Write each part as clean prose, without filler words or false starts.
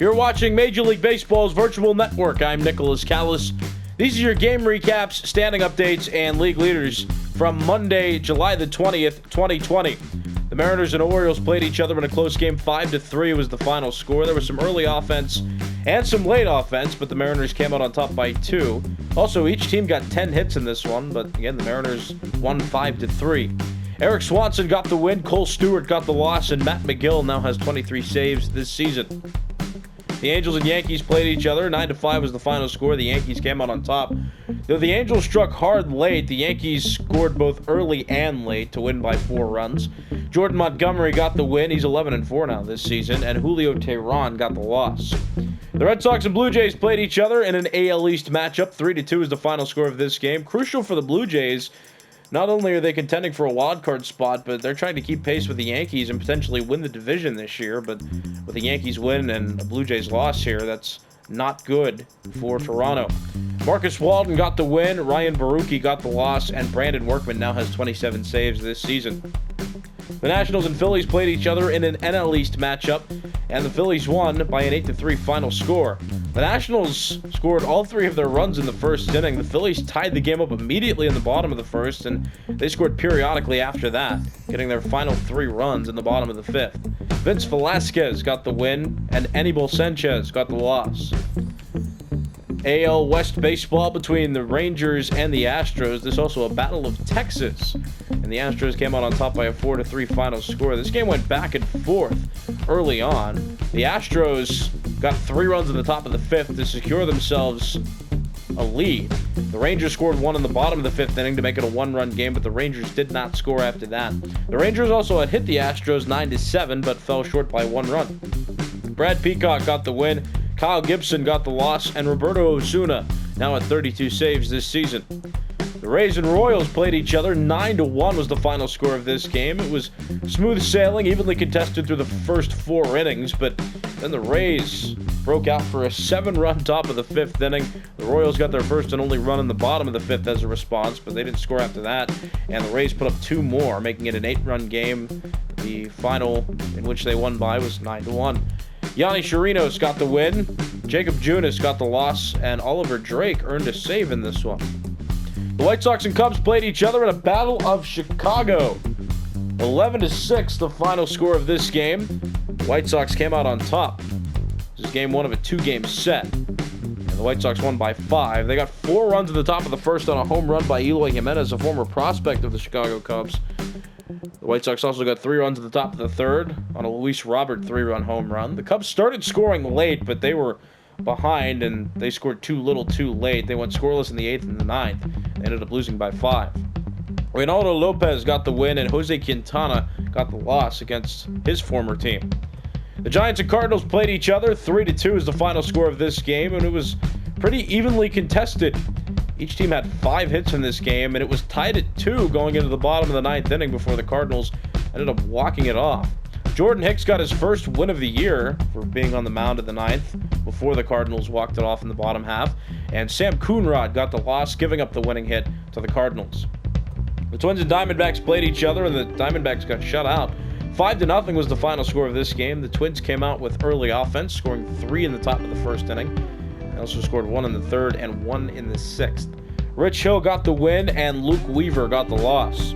You're watching Major League Baseball's virtual network. I'm Nicholas Callis. These are your game recaps, standing updates, and league leaders from Monday, July the 20th, 2020. The Mariners and Orioles played each other in a close game. 5-3 was the final score. There was some early offense and some late offense, but the Mariners came out on top by 2. Also, each team got 10 hits in this one, but again, the Mariners won 5-3. Eric Swanson got the win, Cole Stewart got the loss, and Matt McGill now has 23 saves this season. The Angels and Yankees played each other. 9-5 was the final score. The Yankees came out on top. Though the Angels struck hard late, the Yankees scored both early and late to win by 4 runs. Jordan Montgomery got the win. He's 11-4 now this season, and Julio Teheran got the loss. The Red Sox and Blue Jays played each other in an AL East matchup. 3-2 is the final score of this game. Crucial for the Blue Jays. Not only are they contending for a wild card spot, but they're trying to keep pace with the Yankees and potentially win the division this year. But with the Yankees win and a Blue Jays loss here, that's not good for Toronto. Marcus Walden got the win, Ryan Baruchi got the loss, and Brandon Workman now has 27 saves this season. The Nationals and Phillies played each other in an NL East matchup, and the Phillies won by an 8-3 final score. The Nationals scored all 3 of their runs in the first inning. The Phillies tied the game up immediately in the bottom of the first, and they scored periodically after that, getting their final 3 runs in the bottom of the 5th. Vince Velasquez got the win, and Anibal Sanchez got the loss. AL West baseball between the Rangers and the Astros. This also a battle of Texas, and the Astros came out on top by a 4-3 final score. This game went back and forth early on. The Astros got 3 runs in the top of the 5th to secure themselves a lead. The Rangers scored 1 in the bottom of the 5th inning to make it a 1-run game, but the Rangers did not score after that. The Rangers also had hit the Astros 9-7, but fell short by 1 run. Brad Peacock got the win, Kyle Gibson got the loss, and Roberto Osuna now at 32 saves this season. The Rays and Royals played each other. 9-1 was the final score of this game. It was smooth sailing, evenly contested through the first 4 innings, but then the Rays broke out for a 7-run top of the 5th inning. The Royals got their first and only run in the bottom of the 5th as a response, but they didn't score after that, and the Rays put up 2 more, making it an 8-run game. The final in which they won by was 9-1. Yanni Chirinos got the win, Jacob Junis got the loss, and Oliver Drake earned a save in this one. The White Sox and Cubs played each other in a battle of Chicago. 11-6 the final score of this game. The White Sox came out on top. This is game 1 of a 2-game set, and the White Sox won by 5. They got 4 runs at the top of the first on a home run by Eloy Jimenez, a former prospect of the Chicago Cubs. The White Sox also got 3 runs at the top of the 3rd on a Luis Robert 3-run home run. The Cubs started scoring late, but they were behind, and they scored too little too late. They went scoreless in the 8th and the 9th. They ended up losing by 5. Reynaldo Lopez got the win, and Jose Quintana got the loss against his former team. The Giants and Cardinals played each other. 3-2 is the final score of this game, and it was pretty evenly contested. Each team had 5 hits in this game, and it was tied at 2 going into the bottom of the 9th inning before the Cardinals ended up walking it off. Jordan Hicks got his first win of the year for being on the mound in the 9th before the Cardinals walked it off in the bottom half, and Sam Coonrod got the loss, giving up the winning hit to the Cardinals. The Twins and Diamondbacks played each other, and the Diamondbacks got shut out. 5-0 was the final score of this game. The Twins came out with early offense, scoring 3 in the top of the first inning. They also scored 1 in the 3rd and 1 in the 6th. Rich Hill got the win, and Luke Weaver got the loss.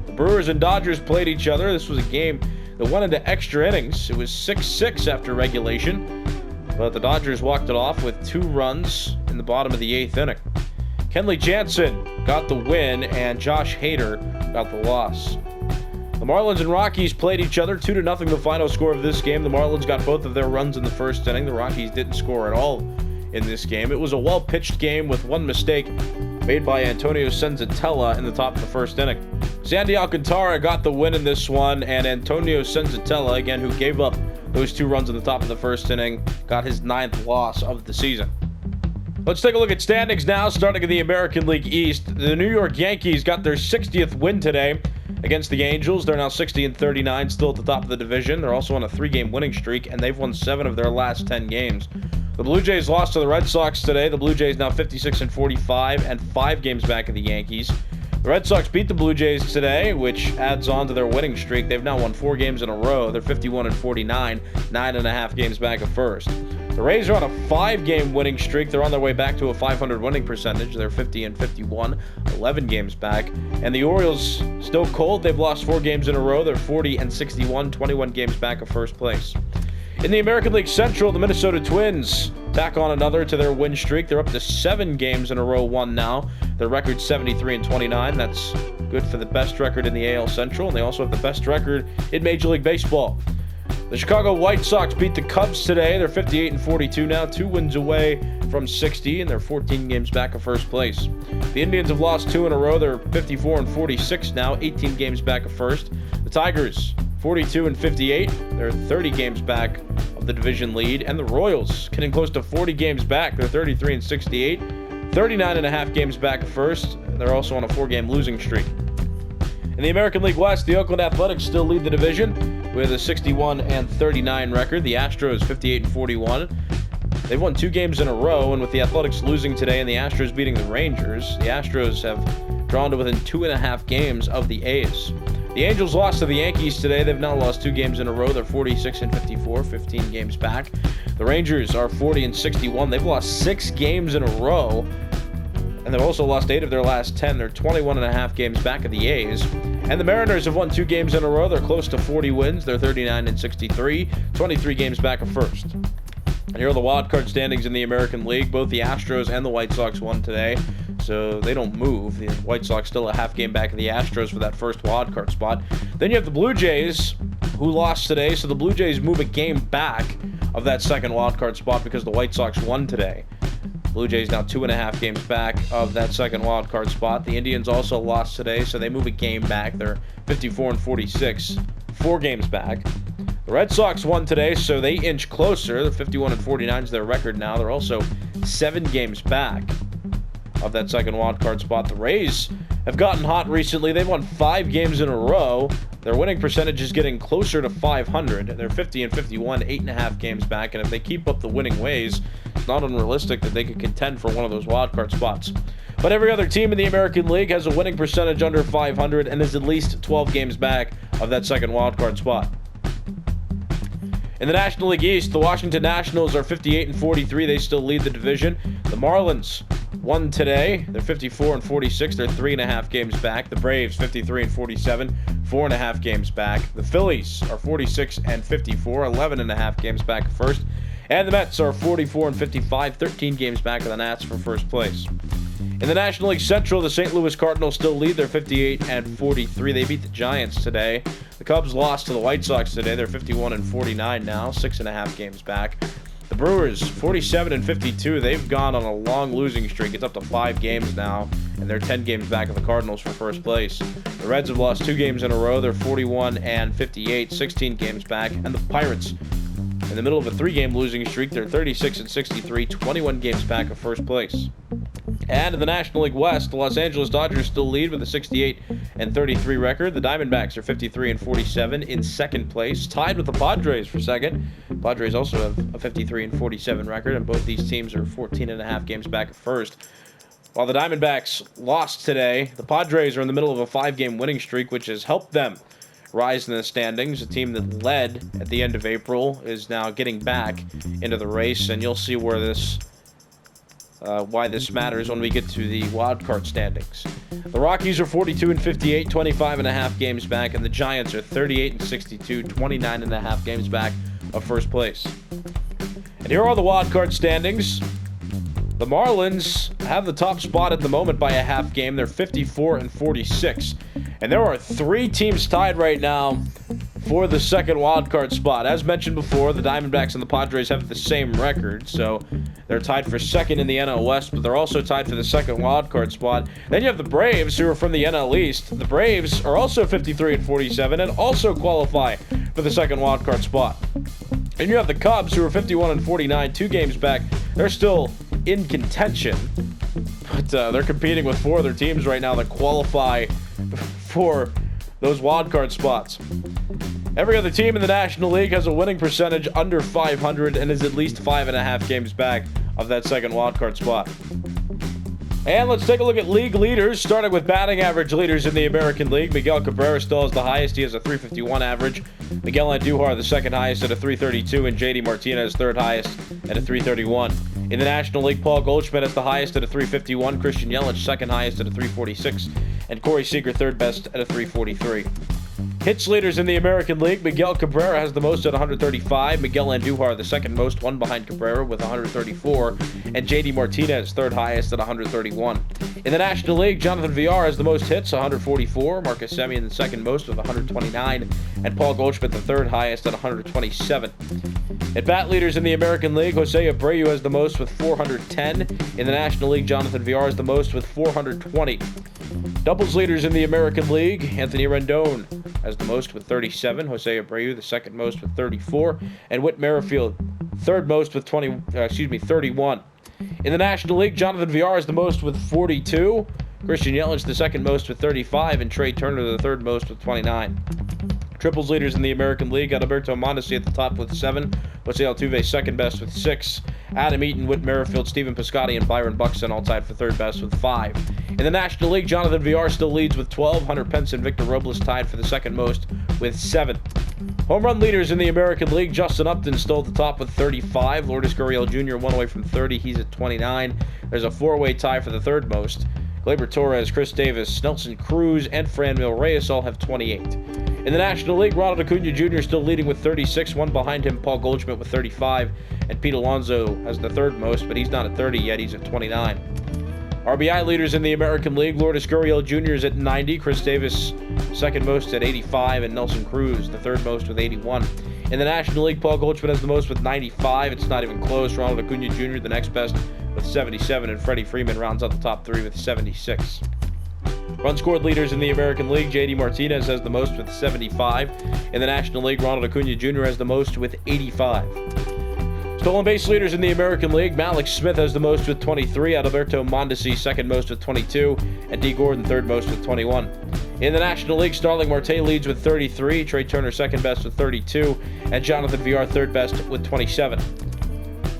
The Brewers and Dodgers played each other. This was a game that went into extra innings. It was 6-6 after regulation, but the Dodgers walked it off with 2 runs in the bottom of the 8th inning. Kenley Jansen got the win, and Josh Hader got the loss. The Marlins and Rockies played each other. 2-0 the final score of this game. The Marlins got both of their runs in the first inning. The Rockies didn't score at all in this game. It was a well-pitched game with 1 mistake made by Antonio Senzatella in the top of the first inning. Sandy Alcantara got the win in this one, and Antonio Senzatella, again, who gave up those 2 runs in the top of the first inning, got his 9th loss of the season. Let's take a look at standings now, starting in the American League East. The New York Yankees got their 60th win today against the Angels. They're now 60-39, still at the top of the division. They're also on a 3-game winning streak, and they've won 7 of their last 10 games. The Blue Jays lost to the Red Sox today. The Blue Jays now 56-45 and 5 games back of the Yankees. The Red Sox beat the Blue Jays today, which adds on to their winning streak. They've now won 4 games in a row. They're 51-49, 9.5 games back of first. The Rays are on a 5-game winning streak. They're on their way back to a .500 winning percentage. They're 50-51, 11 games back. And the Orioles still cold. They've lost 4 games in a row. They're 40-61, 21 games back of first place. In the American League Central, the Minnesota Twins tack on another to their win streak. They're up to 7 games in a row won now. Their record's 73-29. That's good for the best record in the AL Central, and they also have the best record in Major League Baseball. The Chicago White Sox beat the Cubs today. They're 58-42 now, 2 wins away from 60, and they're 14 games back of first place. The Indians have lost 2 in a row. They're 54-46 now, 18 games back of first. The Tigers, 42-58. They're 30 games back of the division lead. And the Royals, getting close to 40 games back. They're 33-68, 39.5 games back of first. They're also on a 4-game losing streak. In the American League West, the Oakland Athletics still lead the division with a 61-39 record. The Astros 58-41. They've won 2 games in a row, and with the Athletics losing today and the Astros beating the Rangers, the Astros have drawn to within 2.5 games of the A's. The Angels lost to the Yankees today. They've now lost 2 games in a row. They're 46-54, 15 games back. The Rangers are 40-61. They've lost 6 games in a row, and they've also lost 8 of their last 10. They're 21.5 games back of the A's. And the Mariners have won 2 games in a row. They're close to 40 wins. They're 39-63, 23 games back of first. And here are the wild card standings in the American League. Both the Astros and the White Sox won today, so they don't move. The White Sox still a half game back of the Astros for that first wild card spot. Then you have the Blue Jays, who lost today, so the Blue Jays move a game back of that second wild card spot because the White Sox won today. Blue Jays now 2.5 games back of that second wild card spot. The Indians also lost today, so they move a game back. They're 54-46, 4 games back. The Red Sox won today, so they inch closer. The 51-49 is their record now. They're also 7 games back of that second wild card spot. The Rays have gotten hot recently. They've won 5 games in a row. Their winning percentage is getting closer to .500. They're 50-51, 8.5 games back, and if they keep up the winning ways, it's not unrealistic that they could contend for one of those wild card spots. But every other team in the American League has a winning percentage under .500 and is at least 12 games back of that second wild card spot. In the National League East, the Washington Nationals are 58-43. They still lead the division. The Marlins won today. They're 54-46. They're 3.5 games back. The Braves 53-47, 4.5 games back. The Phillies are 46-54, 11.5 games back first. And the Mets are 44-55, 13 games back of the Nats for first place. In the National League Central, the St. Louis Cardinals still lead. They're 58-43. They beat the Giants today. The Cubs lost to the White Sox today. They're 51-49 now, 6.5 games back. The Brewers, 47-52. They've gone on a long losing streak. It's up to 5 games now, and they're 10 games back of the Cardinals for first place. The Reds have lost 2 games in a row. They're 41-58, 16 games back. And the Pirates, in the middle of a 3-game losing streak, they're 36-63, 21 games back of first place. And in the National League West, the Los Angeles Dodgers still lead with a 68-33 record. The Diamondbacks are 53-47 in second place, tied with the Padres for second. Padres also have a 53-47 record, and both these teams are 14.5 games back at first. While the Diamondbacks lost today, the Padres are in the middle of a 5-game winning streak, which has helped them rise in the standings. A team that led at the end of April is now getting back into the race, and you'll see where this why this matters when we get to the wild card standings. The Rockies are 42-58, 25.5 games back, and the Giants are 38-62, 29.5 games back of first place. And here are the wild card standings. The Marlins have the top spot at the moment by a half game. They're 54-46. And there are 3 teams tied right now for the second wild card spot. As mentioned before, the Diamondbacks and the Padres have the same record, so they're tied for second in the NL West, but they're also tied for the second wild card spot. Then you have the Braves, who are from the NL East. The Braves are also 53-47 and also qualify for the second wild card spot. And you have the Cubs, who are 51-49, 2 games back. They're still in contention, but they're competing with 4 other teams right now that qualify for those wild card spots. Every other team in the National League has a winning percentage under .500 and is at least 5.5 games back of that second wild card spot. And let's take a look at league leaders, starting with batting average leaders in the American League. Miguel Cabrera still has the highest. He has a .351 average. Miguel Andujar, the second highest at a .332, and J.D. Martinez, third highest at a .331. In the National League, Paul Goldschmidt has the highest at a .351. Christian Yelich, second highest at a .346. And Corey Seager, third best at a .343. Hits leaders in the American League, Miguel Cabrera has the most at 135. Miguel Andujar, the second most, one behind Cabrera with 134. And J.D. Martinez, third highest at 131. In the National League, Jonathan Villar has the most hits, 144. Marcus Semien, the second most with 129. And Paul Goldschmidt, the third highest at 127. At bat leaders in the American League, Jose Abreu has the most with 410. In the National League, Jonathan Villar has the most with 420. Doubles leaders in the American League, Anthony Rendon has the most with 37. Jose Abreu, the second most with 34. And Whit Merrifield, third most with 31. In the National League, Jonathan Villar has the most with 42. Christian Yelich, the second most with 35. And Trey Turner, the third most with 29. Triples leaders in the American League, Adalberto Mondesi at the top with 7. Jose Altuve, second best with 6. Adam Eaton, Whit Merrifield, Stephen Piscotty, and Byron Buxton all tied for third best with 5. In the National League, Jonathan Villar still leads with 12. Hunter Pence and Victor Robles tied for the second most with 7. Home run leaders in the American League, Justin Upton still at the top with 35. Lourdes Gurriel Jr. one away from 30. He's at 29. There's a four-way tie for the third most. Gleyber Torres, Chris Davis, Nelson Cruz, and Franmil Reyes all have 28. In the National League, Ronald Acuna Jr. still leading with 36. One behind him, Paul Goldschmidt with 35. And Pete Alonso has the third most, but he's not at 30 yet. He's at 29. RBI leaders in the American League, Lourdes Gurriel Jr. is at 90. Chris Davis, second most at 85. And Nelson Cruz, the third most with 81. In the National League, Paul Goldschmidt has the most with 95. It's not even close. Ronald Acuna Jr., the next best, with 77. And Freddie Freeman rounds out the top three with 76. Run scored leaders in the American League, J.D. Martinez has the most with 75. In the National League, Ronald Acuna Jr. has the most with 85. Stolen base leaders in the American League, Malik Smith has the most with 23. Adalberto Mondesi, second most with 22. And D. Gordon, third most with 21. In the National League, Starling Marte leads with 33. Trey Turner, second best with 32. And Jonathan Villar, third best with 27.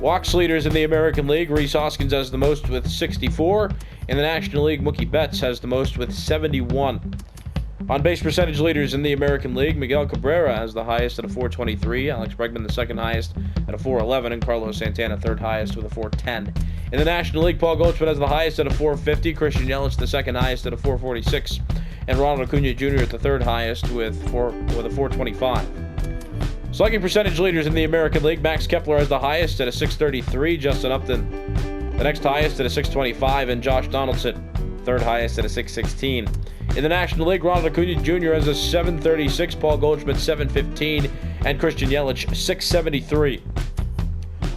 Walks leaders in the American League, Rhys Hoskins has the most with 64. In the National League, Mookie Betts has the most with 71. On-base percentage leaders in the American League, Miguel Cabrera has the highest at a .423. Alex Bregman, the second highest at a .411. And Carlos Santana, third highest with a .410. In the National League, Paul Goldschmidt has the highest at a .450. Christian Yelich, the second highest at a .446. And Ronald Acuna Jr. at the third highest with a .425. Slugging percentage leaders in the American League, Max Kepler has the highest at a .633. Justin Upton, the next highest at a .625. And Josh Donaldson, third highest at a .616. In the National League, Ronald Acuna Jr. has a .736. Paul Goldschmidt, .715. And Christian Yelich, .673.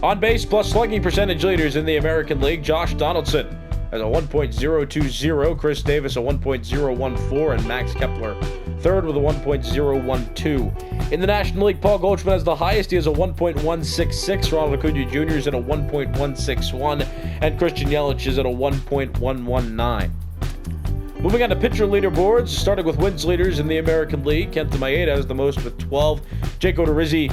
On base plus slugging percentage leaders in the American League, Josh Donaldson has a 1.020. Chris Davis, a 1.014. And Max Kepler, third with a 1.012. In the National League, Paul Goldschmidt has the highest. He has a 1.166. Ronald Acuna Jr. is at a 1.161. And Christian Yelich is at a 1.119. Moving on to pitcher leaderboards, starting with wins leaders in the American League. Kenta Maeda has the most with 12. Jake Odorizzi,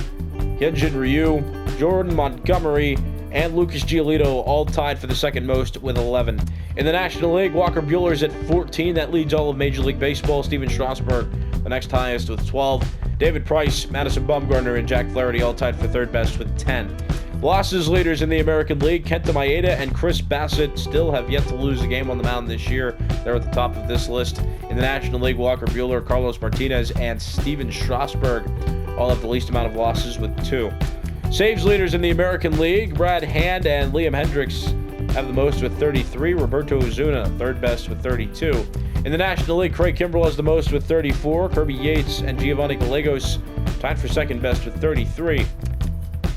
Hyunjin Ryu, Jordan Montgomery, and Lucas Giolito all tied for the second most with 11. In the National League, Walker Buehler's at 14. That leads all of Major League Baseball. Steven Strasburg, the next highest with 12. David Price, Madison Bumgarner, and Jack Flaherty all tied for third best with 10. Losses leaders in the American League, Kenta Maeda and Chris Bassett still have yet to lose a game on the mound this year. They're at the top of this list. In the National League, Walker Buehler, Carlos Martinez, and Steven Strasburg all have the least amount of losses with 2. Saves leaders in the American League, Brad Hand and Liam Hendricks have the most with 33. Roberto Ozuna, third best with 32. In the National League, Craig Kimbrell has the most with 34. Kirby Yates and Giovanni Gallegos tied for second best with 33.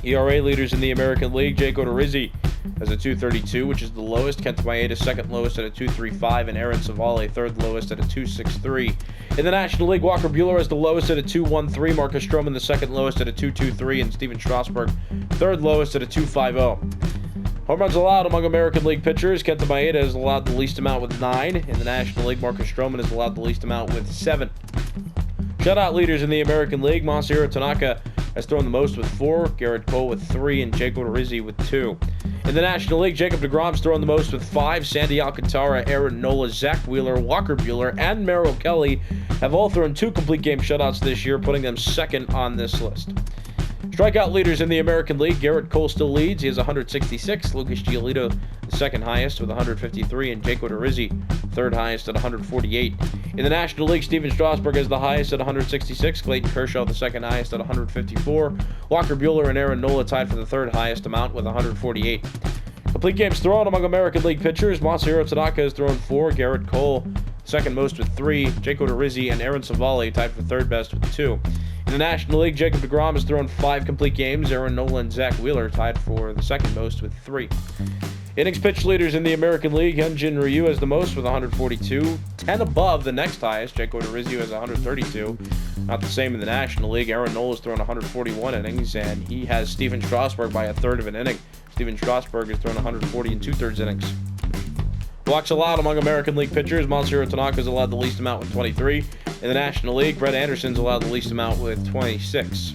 ERA leaders in the American League, Jake Odorizzi has a .232, which is the lowest. Kenta Maeda second lowest at a .235, and Aaron Savale third lowest at a .263. In the National League, Walker Buehler has the lowest at a .213, Marcus Stroman the second lowest at a .223, and Steven Strasburg third lowest at a .250. Home runs allowed among American League pitchers, Kenta Maeda has allowed the least amount with 9. In the National League, Marcus Stroman has allowed the least amount with 7. Shutout leaders in the American League, Masahiro Tanaka has thrown the most with 4, Garrett Cole with 3, and Jake Odorizzi with 2. In the National League, Jacob deGrom's thrown the most with 5. Sandy Alcantara, Aaron Nola, Zach Wheeler, Walker Buehler, and Merrill Kelly have all thrown 2 complete game shutouts this year, putting them second on this list. Strikeout leaders in the American League, Garrett Cole still leads. He has 166. Lucas Giolito, the second highest with 153, and Jake Odorizzi, third highest at 148. In the National League, Steven Strasburg is the highest at 166. Clayton Kershaw, the second highest at 154. Walker Buehler and Aaron Nola tied for the third highest amount with 148. Complete games thrown among American League pitchers, Masahiro Tanaka has thrown 4. Garrett Cole, second most with 3. Jake Odorizzi and Aaron Savali tied for third best with 2. In the National League, Jacob deGrom has thrown 5 complete games. Aaron Nola and Zach Wheeler tied for the second most with 3. Innings pitched leaders in the American League, Hyunjin Ryu has the most with 142, 10 above the next highest. Jake Odorizzi has 132. Not the same in the National League. Aaron Nola has thrown 141 innings, and he has Steven Strasburg by a third of an inning. Steven Strasburg has thrown 140 and 2/3 innings. Walks allowed among American League pitchers, Masahiro Tanaka has allowed the least amount with 23. In the National League, Brett Anderson's allowed the least amount with 26.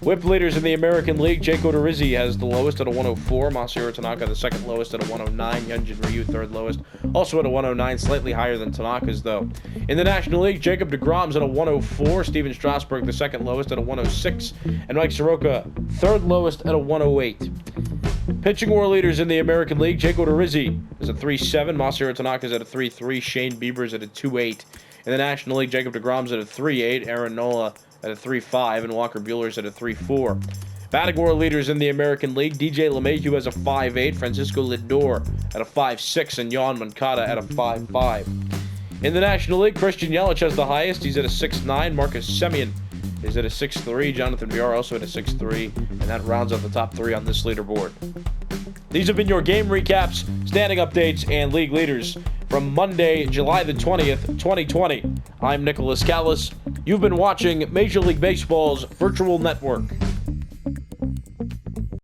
Whip leaders in the American League, Jake Odorizzi has the lowest at a 104. Masahiro Tanaka the second lowest at a 109. Hyunjin Ryu third lowest, also at a 109, slightly higher than Tanaka's though. In the National League, Jacob deGrom's at a 104. Steven Strasburg the second lowest at a 106. And Mike Soroka third lowest at a 108. Pitching war leaders in the American League, Jake Odorizzi is a 3.7. Masahiro Tanaka's at a 3.3. Shane Bieber's at a 2.8. In the National League, Jacob deGrom's at a 3.8. Aaron Nola at a 3.5, and Walker Buehler's at a 3.4. Batting war leaders in the American League, DJ LeMahieu has a 5.8, Francisco Lindor at a 5.6, and Yohan Moncada at a 5.5. In the National League, Christian Yelich has the highest. He's at a 6.9. Marcus Semien is at a 6.3. Jonathan Villar also at a 6.3, and that rounds out the top 3 on this leaderboard. These have been your game recaps, standing updates, and league leaders from Monday, July the 20th, 2020. I'm Nicholas Callis. You've been watching Major League Baseball's Virtual Network.